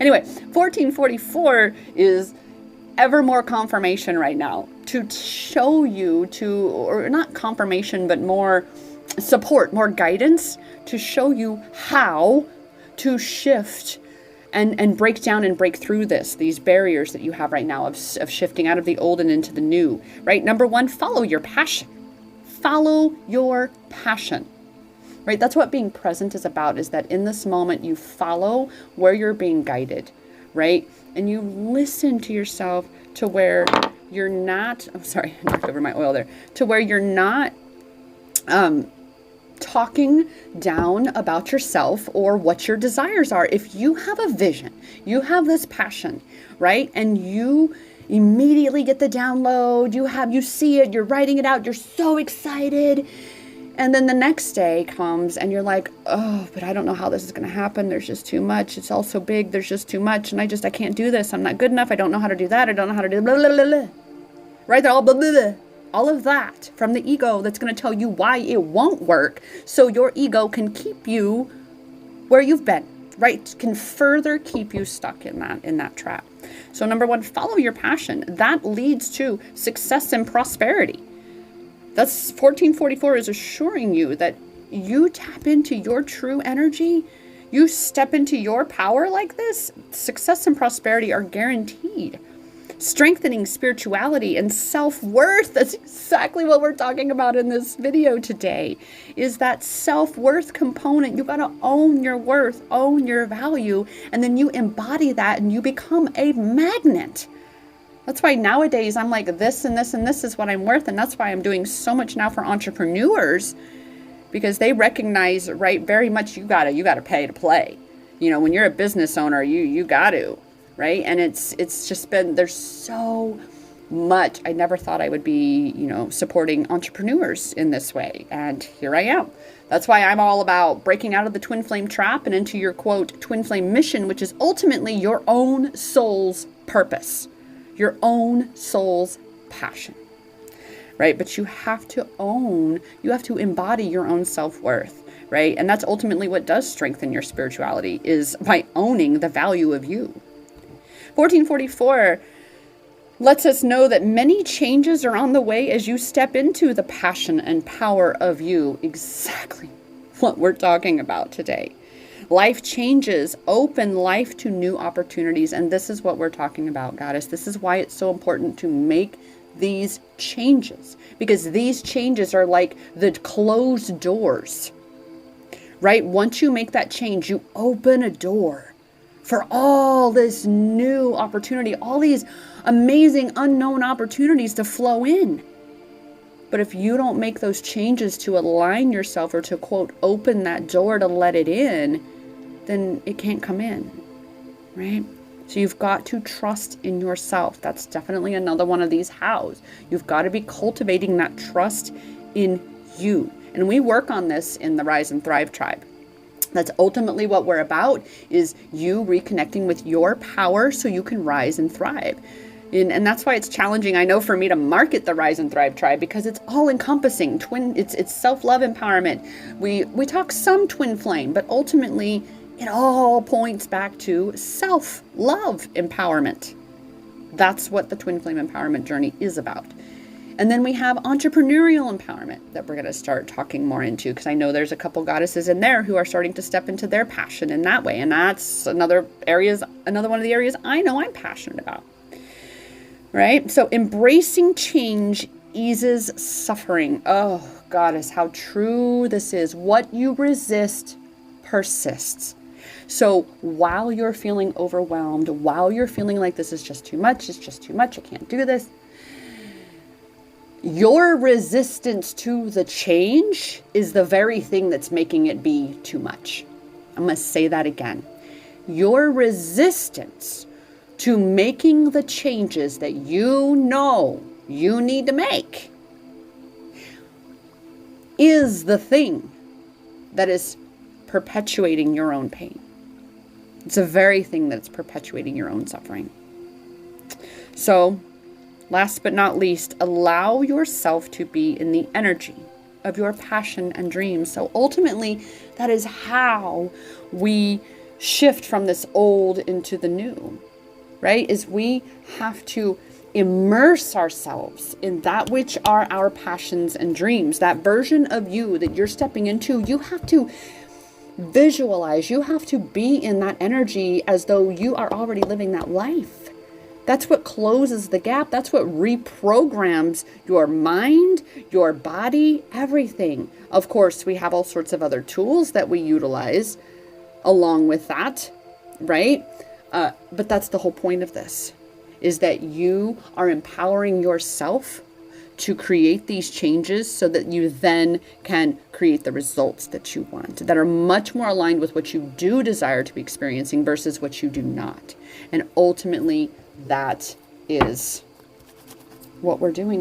Anyway, 1444 is ever more confirmation right now to show you or not confirmation, but more support, more guidance to show you how to shift and break down and break through these barriers that you have right now of shifting out of the old and into the new, right? Number one, follow your passion. Follow your passion, right? That's what being present is about, is that in this moment you follow where you're being guided, right? And you listen to yourself to where you're not, I'm sorry, I knocked over my oil there, to where you're not talking down about yourself or what your desires are. If you have a vision, you have this passion, right? And you immediately get the download, you see it, you're writing it out, you're so excited. And then the next day comes and you're like, oh, but I don't know how this is going to happen. There's just too much. It's all so big. There's just too much. And I can't do this. I'm not good enough. I don't know how to do that. I don't know how to do blah, blah, blah, blah. Right? They're all blah, blah, blah. All of that from the ego that's going to tell you why it won't work. So your ego can keep you where you've been, right? Can further keep you stuck in that trap. So number one, follow your passion. That leads to success and prosperity. That's 1444 is assuring you that you tap into your true energy. You step into your power like this. Success and prosperity are guaranteed. Strengthening spirituality and self-worth. That's exactly what we're talking about in this video today, is that self-worth component. You got to own your worth, own your value, and then you embody that and you become a magnet. That's why nowadays I'm like, this and this and this is what I'm worth. And that's why I'm doing so much now for entrepreneurs, because they recognize, right, very much you gotta pay to play. You know, when you're a business owner, you got to. Right. And it's just been, there's so much. I never thought I would be, supporting entrepreneurs in this way. And here I am. That's why I'm all about breaking out of the twin flame trap and into your, quote, twin flame mission, which is ultimately your own soul's purpose, your own soul's passion. Right. But you have to embody your own self-worth. Right. And that's ultimately what does strengthen your spirituality, is by owning the value of you. 1444 lets us know that many changes are on the way as you step into the passion and power of you. Exactly what we're talking about today. Life changes open life to new opportunities. And this is what we're talking about, Goddess. This is why it's so important to make these changes, because these changes are like the closed doors, right? Once you make that change, you open a door for all this new opportunity, all these amazing unknown opportunities to flow in. But if you don't make those changes to align yourself, or to, quote, open that door to let it in, then it can't come in, right? So you've got to trust in yourself. That's definitely another one of these hows. You've got to be cultivating that trust in you. And we work on this in the Rise and Thrive Tribe. That's ultimately what we're about, is you reconnecting with your power so you can rise and thrive. And that's why it's challenging, I know, for me to market the Rise and Thrive Tribe, because it's all encompassing. It's self-love empowerment. We talk some twin flame, but ultimately it all points back to self-love empowerment. That's what the twin flame empowerment journey is about. And then we have entrepreneurial empowerment that we're going to start talking more into, because I know there's a couple goddesses in there who are starting to step into their passion in that way. And that's another one of the areas I know I'm passionate about. Right? So embracing change eases suffering. Oh, Goddess, how true this is. What you resist persists. So while you're feeling overwhelmed, while you're feeling like this is just too much, I can't do this, your resistance to the change is the very thing that's making it be too much. I'm going to say that again. Your resistance to making the changes that you know you need to make is the thing that is perpetuating your own pain. It's the very thing that's perpetuating your own suffering. So, last but not least, allow yourself to be in the energy of your passion and dreams. So ultimately, that is how we shift from this old into the new, right? Is we have to immerse ourselves in that which are our passions and dreams. That version of you that you're stepping into, you have to visualize, you have to be in that energy as though you are already living that life. That's what closes the gap. That's what reprograms your mind, your body, everything. Of course, we have all sorts of other tools that we utilize along with that, right? But that's the whole point of this, is that you are empowering yourself to create these changes so that you then can create the results that you want, that are much more aligned with what you do desire to be experiencing versus what you do not. And ultimately, that is what we're doing